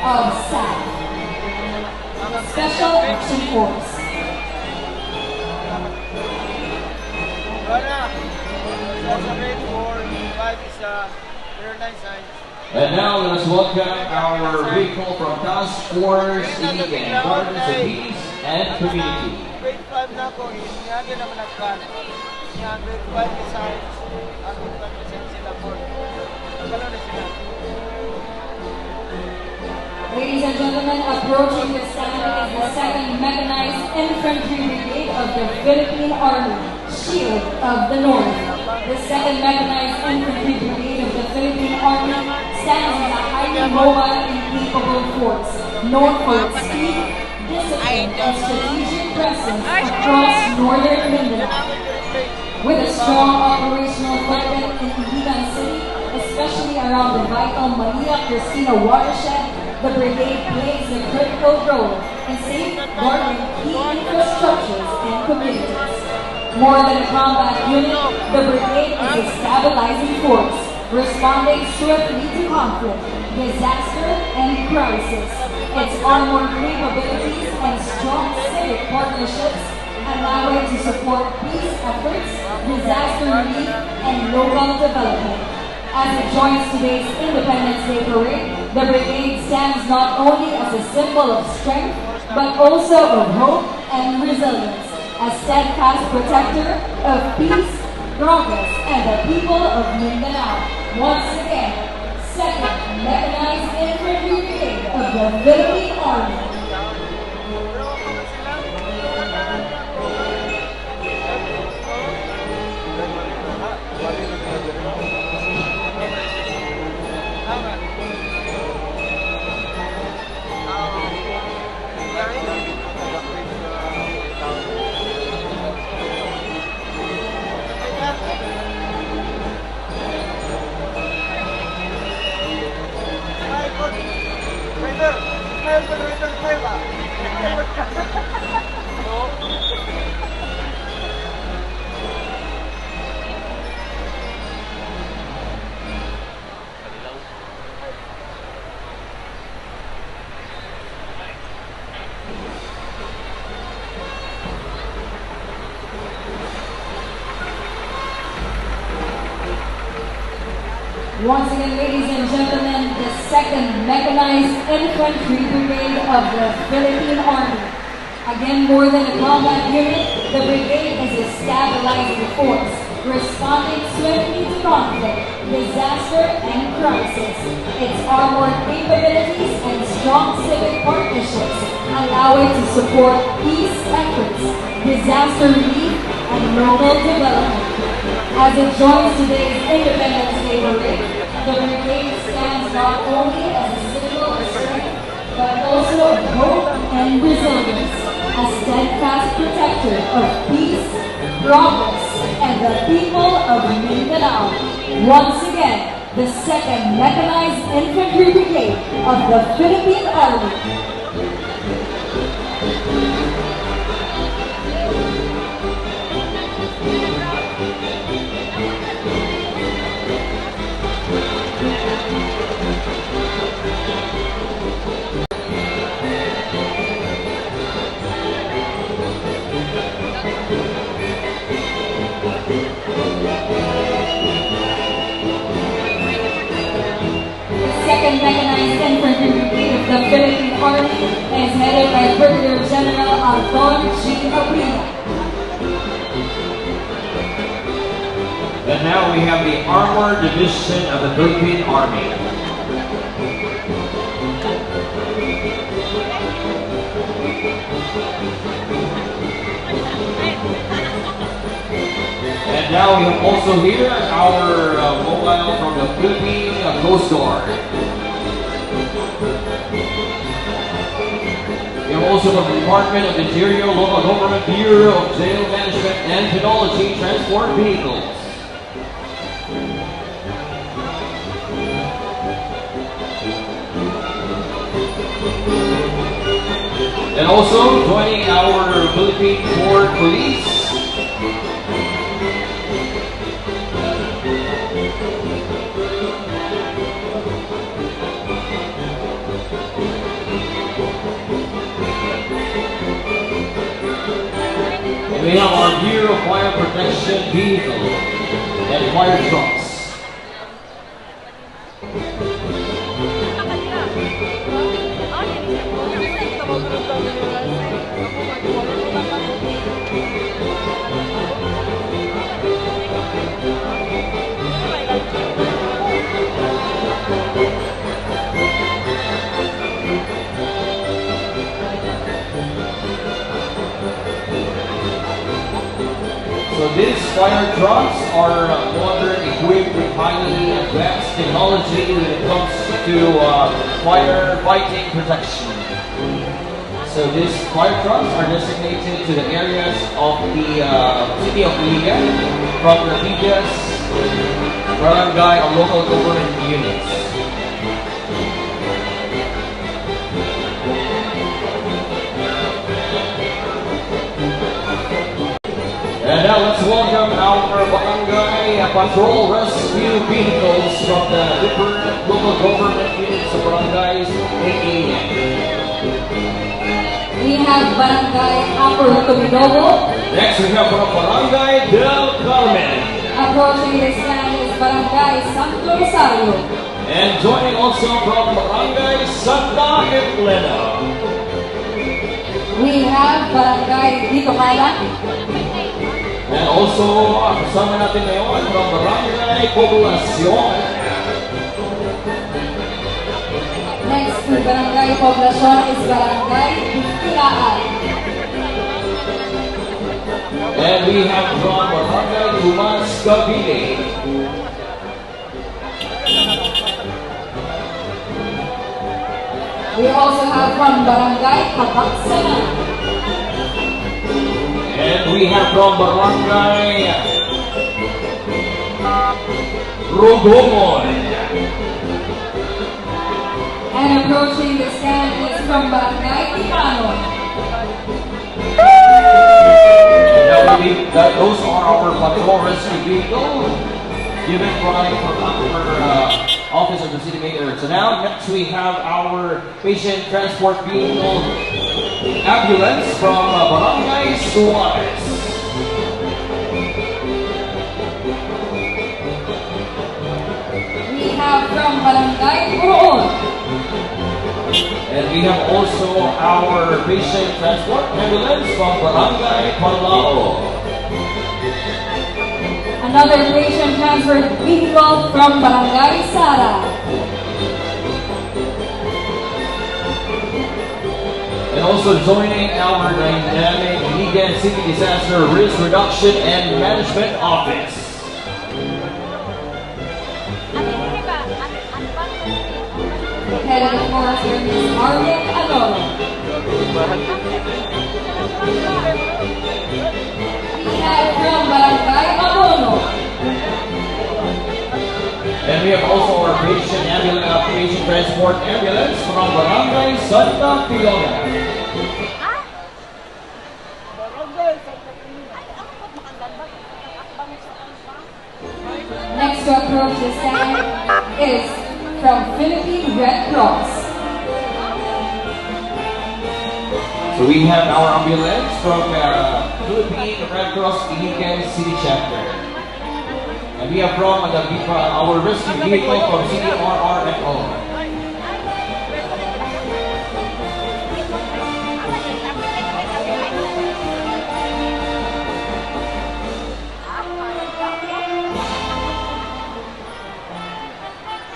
of SAF, Special Action Force. And now let us welcome our vehicle from Task Force League and Gardens of Peace and Community. Grade 5 na ako, niyaga naman nagkan. Niya grade 5 designs, ako nag-present sila for. Nagkala na sila. Ladies and gentlemen, approaching the stand is the 2nd Mechanized Infantry Brigade of the Philippine Army, Shield of the North. The 2nd Mechanized Infantry Brigade of the Philippine Army stands as a highly mobile and capable force, known for its speed, discipline, and strategic presence across northern Mindanao. With a strong operational footprint in Iligan City, especially around the vital Manila-Cristina watershed, the brigade plays a critical role in safeguarding key infrastructures and communities. More than a combat unit, the brigade is a stabilizing force, responding swiftly to conflict, disaster, and crisis. Its armored capabilities and strong civic partnerships allow it to support peace efforts, disaster relief, and local development. As it joins today's Independence Day parade, the brigade stands not only as a symbol of strength, but also of hope and resilience, a steadfast protector of peace, progress, and the people of Mindanao. Once again, 2nd Mechanized Infantry Brigade of the Philippine Army. Once again, ladies and gentlemen, the 2nd Mechanized Infantry Brigade of the Philippine Army. Again, more than a combat unit, the brigade is a stabilizing force, responding swiftly to conflict, disaster, and crisis. Its armored capabilities and strong civic partnerships allow it to support peace efforts, disaster relief, and local development. As it joins today's Independence Day parade, the brigade stands not only as a symbol of strength, but also of hope and resilience, a steadfast protector of peace, progress, and the people of Mindanao. Once again, the 2nd Mechanized Infantry Brigade of the Philippine Army. Mechanized Infantry Brigade of the Philippine Army is headed by Brigadier General Alton G. Abrina. And now we have the Armored Division of the Philippine Army. And now we have also here our mobile from the Philippine Coast Guard. We have also from the Department of Interior, Local Government Bureau of Jail Management and Penology Transport Vehicles. And also joining our Philippine Port Police. And we have our Bureau Fire Protection Vehicle and fire trucks. So these fire trucks are modern, equipped with highly advanced technology when it comes to fire fighting protection. So these fire trucks are designated to the areas of the city of Iligan from the previous barangay or local government units. And now let's welcome our barangay patrol rescue vehicles from the different local government units of barangays in Iligan. We have Barangay Apuro Tuminobo. Next we have from Barangay Del Carmen. Approaching the stand is Barangay Santo Rosario. And joining also from Barangay Santa Elena. We have Barangay Dito Kalan. And also kasama natin ngayon from Barangay Poblacion. Next to Barangay Poblacion is Barangay Tilaan. And we have from Barangay Tumas Cavite. We also have from Barangay Kabaksanan. And we have from Barangay Rugomon. And approaching the stand is from Barangay Tipanon. Those are our patrol rescue vehicle given by our office of the city mayor. So now next we have our patient transport vehicle ambulance from Barangay Suarez. We have from Barangay Puroon. And we have also our patient transport ambulance from Barangay Palao. Another patient transport vehicle from Barangay Sara. And also joining our dynamic Iligan City Disaster Risk Reduction and Management Office. Headed of course is Ms. Arlen Aloro. We have from Barangay Abono. And we have also our patient ambulance, patient transport ambulance from Barangay Santa Fiona. Next to approach the stand is from Philippine Red Cross. So we have our ambulance from Philippine Red Cross Iligan City Chapter. And we have from our rescue vehicle from CDRRFO.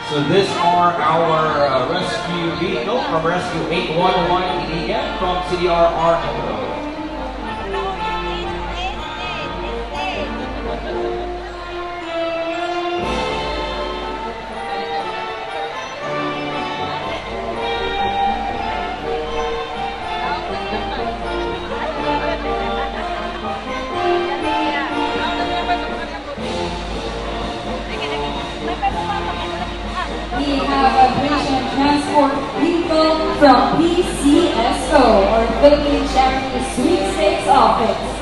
So these are our rescue vehicle from Rescue 811 Iligan from CDRRFO. We have a patient transport vehicle from PCSO, or Philippine Charity Sweepstakes Office.